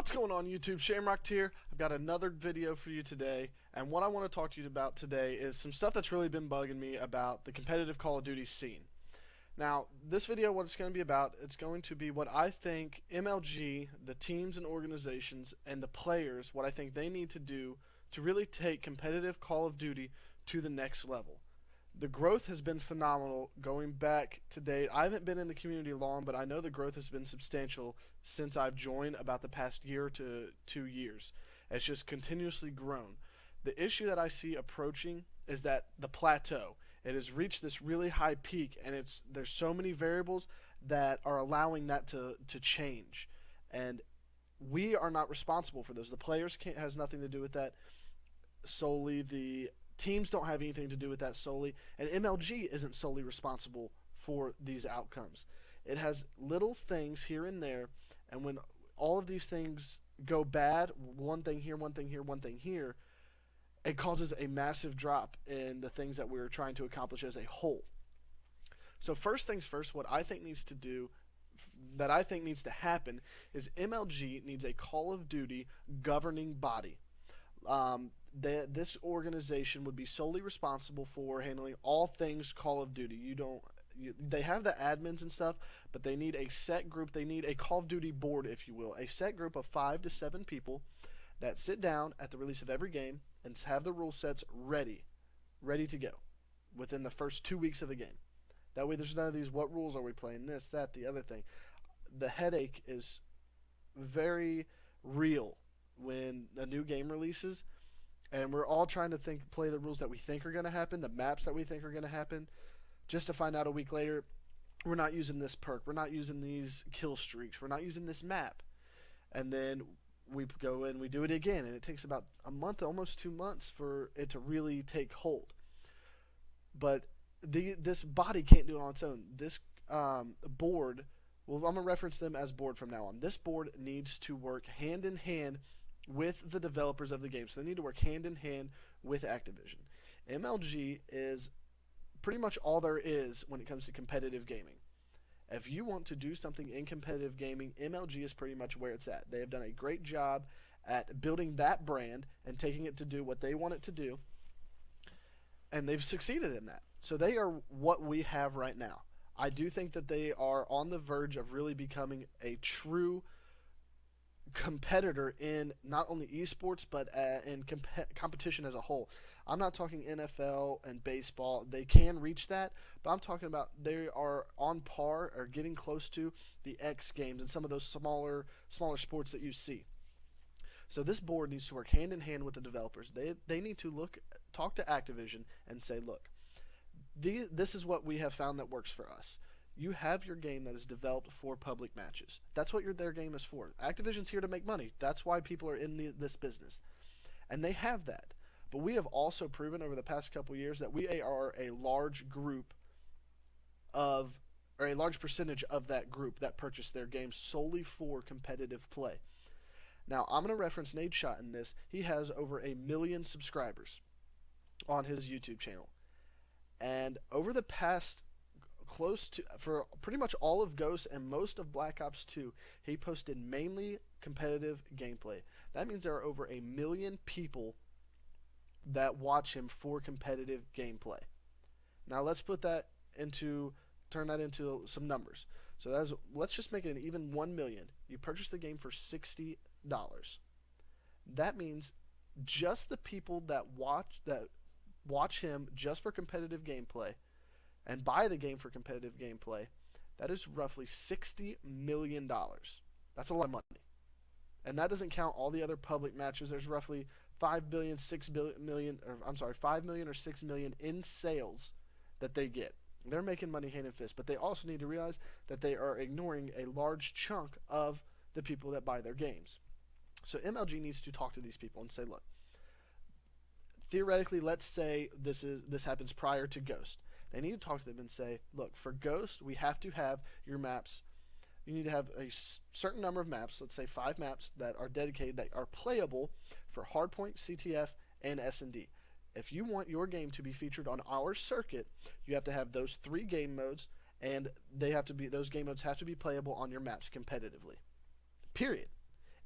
What's going on YouTube? Shamrock here. I've got another video for you today, and what I want to talk to you about today is some stuff that's really been bugging me about the competitive Call of Duty scene. Now, this video, what it's going to be about, it's going to be what I think MLG, the teams and organizations, and the players, what I think they need to do to really take competitive Call of Duty to the next level. The growth has been phenomenal going back to date. I haven't been in the community long, but I know the growth has been substantial since I've joined about the past year to 2 years. It's just continuously grown. The issue that I see approaching is that the plateau. It has reached this really high peak, and there's so many variables that are allowing that to change. And we are not responsible for those. The players has nothing to do with that solely. The teams don't have anything to do with that solely, and MLG isn't solely responsible for these outcomes. It has little things here and there, and when all of these things go bad, one thing here, one thing here, one thing here, it causes a massive drop in the things that we're trying to accomplish as a whole. So first things first, what I think needs to do, that I think needs to happen, is MLG needs a Call of Duty governing body. This organization would be solely responsible for handling all things Call of Duty. They have the admins and stuff, but they need a set group. They need a Call of Duty board, if you will, a set group of 5 to 7 people that sit down at the release of every game and have the rule sets ready to go within the first 2 weeks of a game. That way there's none of these, what rules are we playing, this, that, the other thing. The headache is very real when a new game releases, and we're all trying to play the rules that we think are going to happen, the maps that we think are going to happen, just to find out a week later, we're not using this perk, we're not using these kill streaks, we're not using this map. And then we go and we do it again, and it takes about a month, almost 2 months for it to really take hold. But this body can't do it on its own. This board, well, I'm going to reference them as board from now on. This board needs to work hand in hand with the developers of the game. So they need to work hand in hand with Activision. MLG is pretty much all there is when it comes to competitive gaming. If you want to do something in competitive gaming, MLG is pretty much where it's at. They have done a great job at building that brand and taking it to do what they want it to do, and they've succeeded in that. So they are what we have right now. I do think that they are on the verge of really becoming a true competitor in not only esports but in competition as a whole. I'm not talking NFL and baseball. They can reach that, but I'm talking about they are on par or getting close to the X Games and some of those smaller sports that you see. So this board needs to work hand in hand with the developers. They need to talk to Activision and say, look, this is what we have found that works for us. You have your game that is developed for public matches. That's what their game is for. Activision's here to make money. That's why people are in this business. And they have that. But we have also proven over the past couple years that we are a large group or a large percentage of that group that purchased their game solely for competitive play. Now, I'm going to reference Nadeshot in this. He has over 1 million subscribers on his YouTube channel. And over the past for pretty much all of Ghost and most of Black Ops 2, he posted mainly competitive gameplay. That means there are over 1 million people that watch him for competitive gameplay. Now let's turn that into some numbers. So let's just make it an even 1 million. You purchase the game for $60. That means just the people that watch him just for competitive gameplay and buy the game for competitive gameplay, that is roughly $60 million. That's a lot of money. And that doesn't count all the other public matches. There's roughly 5 million or 6 million in sales that they get. They're making money hand and fist, but they also need to realize that they are ignoring a large chunk of the people that buy their games. So MLG needs to talk to these people and say, look, theoretically, let's say this happens prior to Ghost. They need to talk to them and say, look, for Ghost, we have to have your maps. You need to have a certain number of maps, let's say 5 maps that are dedicated, that are playable for Hardpoint, CTF, and S&D. If you want your game to be featured on our circuit, you have to have those 3 game modes, and those game modes have to be playable on your maps competitively. Period.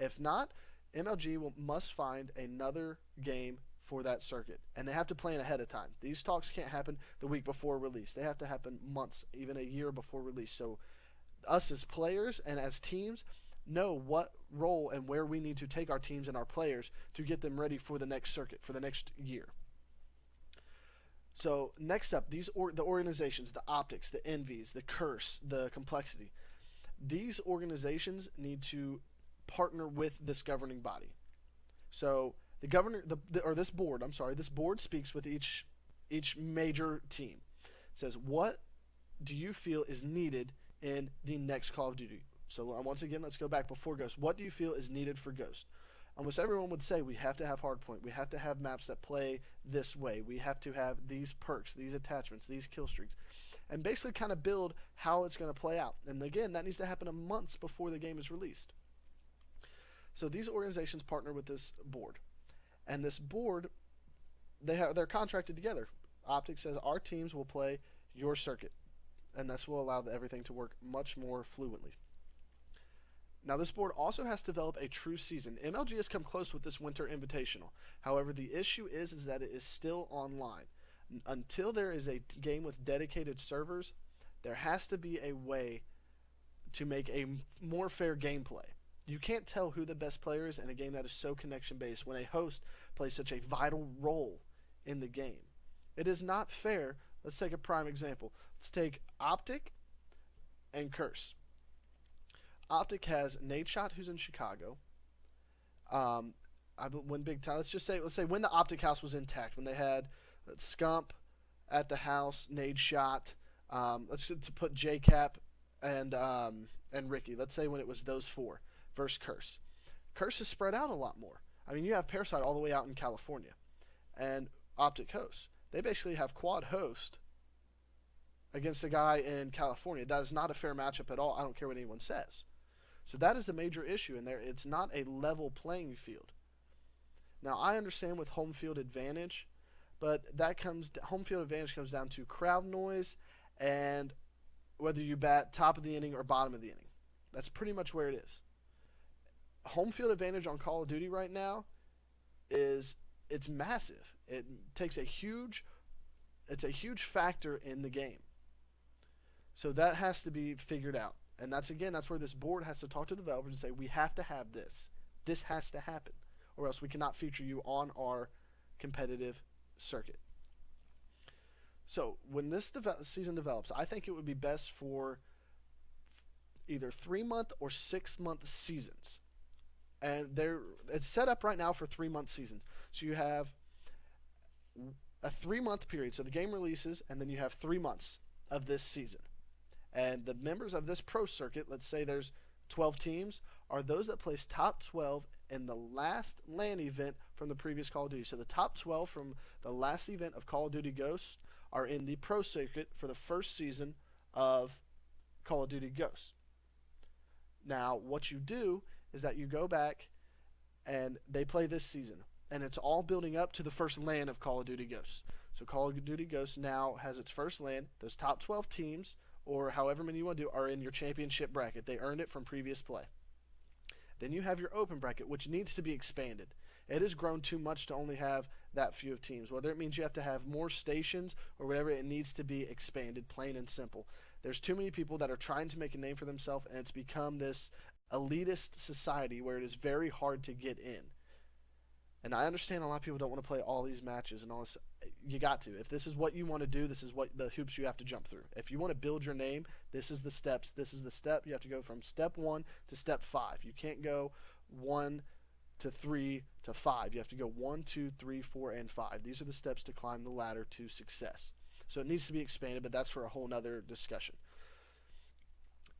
If not, MLG must find another game for that circuit, and they have to plan ahead of time. These talks can't happen the week before release. They have to happen months, even a year before release. So us as players and as teams know what role and where we need to take our teams and our players to get them ready for the next circuit, for the next year. So next up, the organizations, the Optics, the Envies, the Curse, the Complexity. These organizations need to partner with this governing body. So this board speaks with each major team. It says, what do you feel is needed in the next Call of Duty? So once again, let's go back before Ghost. What do you feel is needed for Ghost? Almost everyone would say we have to have hardpoint. We have to have maps that play this way. We have to have these perks, these attachments, these kill streaks, and basically kind of build how it's going to play out. And again, that needs to happen months before the game is released. So these organizations partner with this board, and this board, they're contracted together. Optic says our teams will play your circuit, and this will allow everything to work much more fluently. Now, this board also has to develop a true season. MLG has come close with this Winter Invitational. However, the issue is that it is still online. Until there is a game with dedicated servers, there has to be a way to make a more fair gameplay. You can't tell who the best player is in a game that is so connection-based when a host plays such a vital role in the game. It is not fair. Let's take a prime example. Let's take Optic and Curse. Optic has Nadeshot, who's in Chicago. When Big Time, let's say when the Optic house was intact, when they had Scump at the house, Nadeshot, let's to put JCap and Ricky. Let's say when it was those four versus Curse. Curse is spread out a lot more. I mean, you have Parasite all the way out in California, and Optic host. They basically have quad host against a guy in California. That is not a fair matchup at all. I don't care what anyone says. So that is a major issue in there. It's not a level playing field. Now, I understand with home field advantage, but home field advantage comes down to crowd noise and whether you bat top of the inning or bottom of the inning. That's pretty much where it is. Home field advantage on Call of Duty right now it's massive. It takes it's a huge factor in the game. So that has to be figured out. And that's where this board has to talk to the developers and say, we have to have this. This has to happen, or else we cannot feature you on our competitive circuit. So when this season develops, I think it would be best for either 3-month or 6-month seasons. And it's set up right now for 3-month seasons. So you have a 3-month period. So the game releases, and then you have 3 months of this season. And the members of this pro circuit, let's say there's 12 teams, are those that place top 12 in the last LAN event from the previous Call of Duty. So the top 12 from the last event of Call of Duty Ghosts are in the pro circuit for the first season of Call of Duty Ghosts. Now, what you do is that you go back and they play this season. And it's all building up to the first LAN of Call of Duty Ghosts. So Call of Duty Ghosts now has its first LAN. Those top 12 teams, or however many you want to do, are in your championship bracket. They earned it from previous play. Then you have your open bracket, which needs to be expanded. It has grown too much to only have that few of teams. Whether it means you have to have more stations or whatever, it needs to be expanded, plain and simple. There's too many people that are trying to make a name for themselves, and it's become this elitist society where it is very hard to get in. And I understand a lot of people don't want to play all these matches and all this. You got to. If this is what you want to do, this is what the hoops you have to jump through. If you want to build your name, this is the steps. This is the step. You have to go from step 1 to step 5. You can't go 1 to 3 to 5. You have to go 1, 2, 3, 4, and 5. These are the steps to climb the ladder to success. So it needs to be expanded, but that's for a whole nother discussion.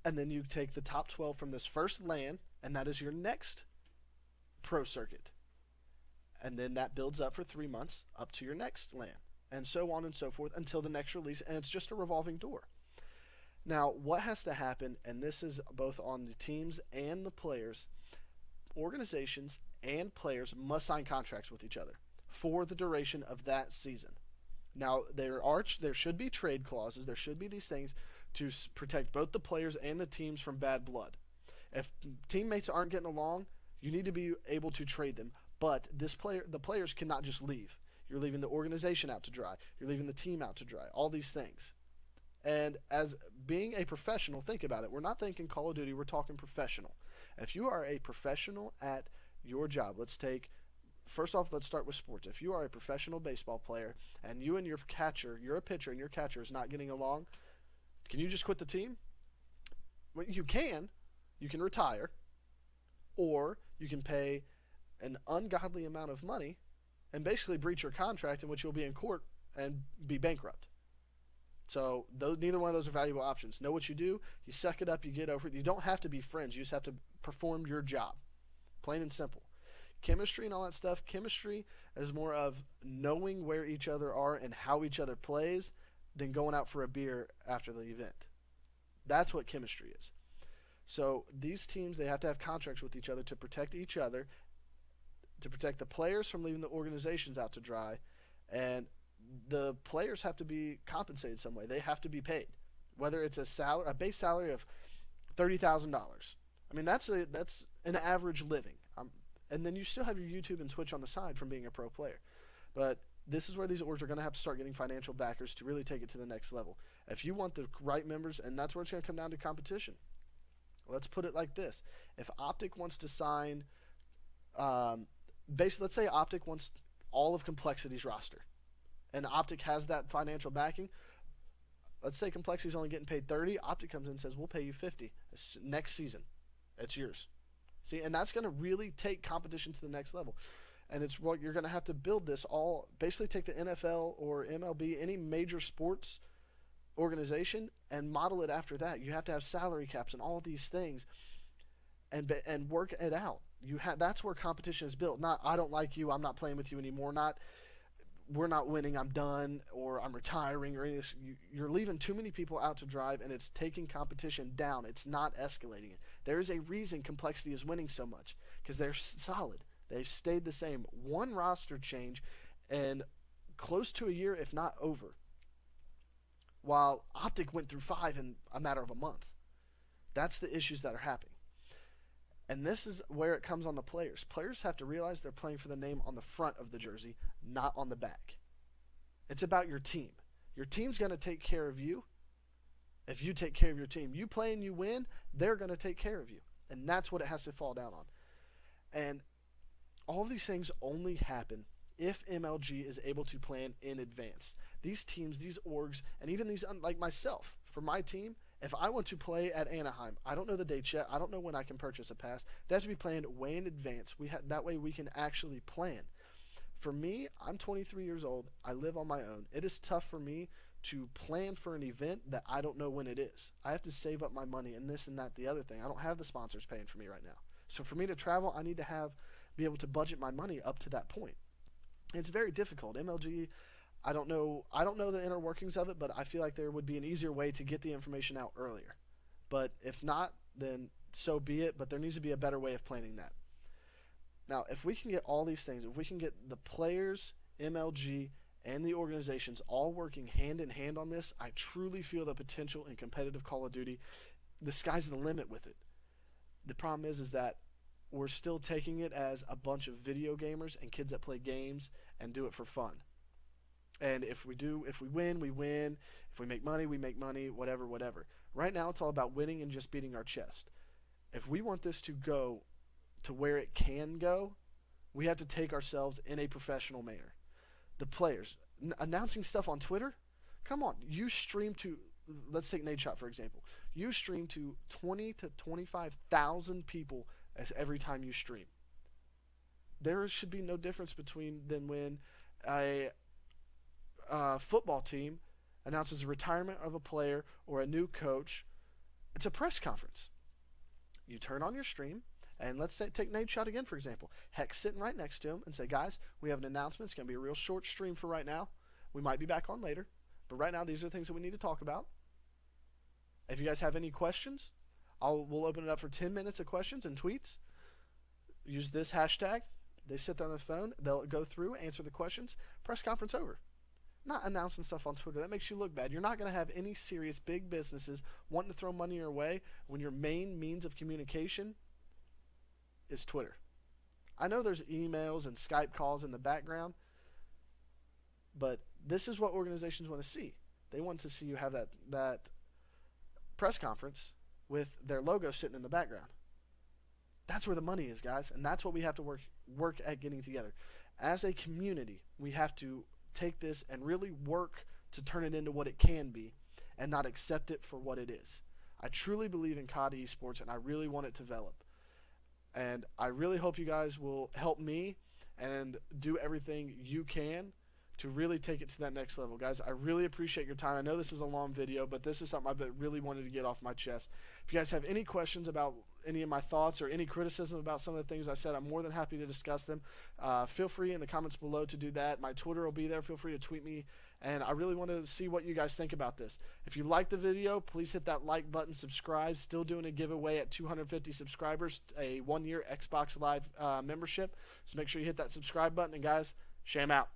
And then you take the top 12 from this first LAN, and that is your next pro circuit. And then that builds up for 3 months up to your next LAN, and so on and so forth until the next release, and it's just a revolving door. Now, what has to happen, and this is both on the teams and the players, organizations and players must sign contracts with each other for the duration of that season. Now, there should be trade clauses, there should be these things to protect both the players and the teams from bad blood. If teammates aren't getting along, You need to be able to trade them, but the players cannot just leave. You're leaving the organization out to dry. You're leaving the team out to dry. All these things. And as being a professional, think about it. We're not thinking Call of Duty. We're talking professional. If you are a professional at your job, first off, let's start with sports. If you are a professional baseball player and you and your catcher, you're a pitcher and your catcher is not getting along, can you just quit the team? Well, you can. You can retire. Or you can pay an ungodly amount of money and basically breach your contract, in which you'll be in court and be bankrupt. So neither one of those are valuable options. Know what you do. You suck it up. You get over it. You don't have to be friends. You just have to perform your job. Plain and simple. Chemistry and all that stuff. Chemistry is more of knowing where each other are and how each other plays than going out for a beer after the event. That's what chemistry is. So these teams, they have to have contracts with each other to protect each other, to protect the players from leaving the organizations out to dry, and the players have to be compensated some way. They have to be paid, whether it's a base salary of $30,000. I mean, that's an average living. And then you still have your YouTube and Twitch on the side from being a pro player. But this is where these orgs are going to have to start getting financial backers to really take it to the next level. If you want the right members, and that's where it's going to come down to competition. Let's put it like this. If Optic wants to sign, let's say Optic wants all of Complexity's roster, and Optic has that financial backing. Let's say Complexity's only getting paid 30. Optic comes in and says, we'll pay you 50 next season. It's yours. See, and that's going to really take competition to the next level. And it's what you're going to have to build this all, basically take the NFL or MLB, any major sports organization, and model it after that. You have to have salary caps and all of these things and work it out. That's where competition is built. Not, I don't like you, I'm not playing with you anymore. Not, we're not winning, I'm done, or I'm retiring, or any of this. You're leaving too many people out to drive, and it's taking competition down. It's not escalating it. There is a reason Complexity is winning so much, because they're solid. They've stayed the same. One roster change, and close to a year, if not over, while Optic went through 5 in a matter of a month. That's the issues that are happening. And this is where it comes on the players. Players have to realize they're playing for the name on the front of the jersey, not on the back. It's about your team. Your team's going to take care of you if you take care of your team. You play and you win, they're going to take care of you. And that's what it has to fall down on. And all of these things only happen if MLG is able to plan in advance. These teams, these orgs, and even these, like myself, for my team, if I want to play at Anaheim, I don't know the dates yet. I don't know when I can purchase a pass. That has to be planned way in advance. That way we can actually plan. For me, I'm 23 years old. I live on my own. It is tough for me to plan for an event that I don't know when it is. I have to save up my money and this and that, the other thing. I don't have the sponsors paying for me right now. So for me to travel, I need to be able to budget my money up to that point. It's very difficult. MLG, I don't know the inner workings of it, but I feel like there would be an easier way to get the information out earlier. But if not, then so be it, but there needs to be a better way of planning that. Now, if we can get all these things, if we can get the players, MLG, and the organizations all working hand in hand on this, I truly feel the potential in competitive Call of Duty. The sky's the limit with it. The problem is that we're still taking it as a bunch of video gamers and kids that play games and do it for fun. And if we win, we win. If we make money, we make money, whatever. Right now, it's all about winning and just beating our chest. If we want this to go to where it can go, we have to take ourselves in a professional manner. The players, announcing stuff on Twitter, come on. You stream to, let's take Nadeshot for example. You stream to 20 to 25,000 people every time you stream. There should be no difference than when a football team announces the retirement of a player or a new coach. It's a press conference. You turn on your stream, and let's say take Nadeshot again for example. Heck's sitting right next to him and say, guys, we have an announcement. It's going to be a real short stream for right now. We might be back on later, but right now these are the things that we need to talk about. If you guys have any questions, we'll open it up for 10 minutes of questions and tweets. Use this hashtag. They sit there on the phone. They'll go through, answer the questions. Press conference over. Not announcing stuff on Twitter. That makes you look bad. You're not going to have any serious big businesses wanting to throw money your way when your main means of communication is Twitter. I know there's emails and Skype calls in the background, but this is what organizations want to see. They want to see you have that press conference with their logo sitting in the background. That's where the money is, guys, and that's what we have to work at getting together. As a community, we have to take this and really work to turn it into what it can be and not accept it for what it is. I truly believe in COD Esports, and I really want it to develop. And I really hope you guys will help me and do everything you can to really take it to that next level. Guys, I really appreciate your time. I know this is a long video, but this is something I really wanted to get off my chest. If you guys have any questions about any of my thoughts or any criticism about some of the things I said, I'm more than happy to discuss them. Feel free in the comments below to do that. My Twitter will be there. Feel free to tweet me. And I really want to see what you guys think about this. If you like the video, please hit that like button, subscribe. Still doing a giveaway at 250 subscribers, a 1-year Xbox Live membership. So make sure you hit that subscribe button. And guys, shame out.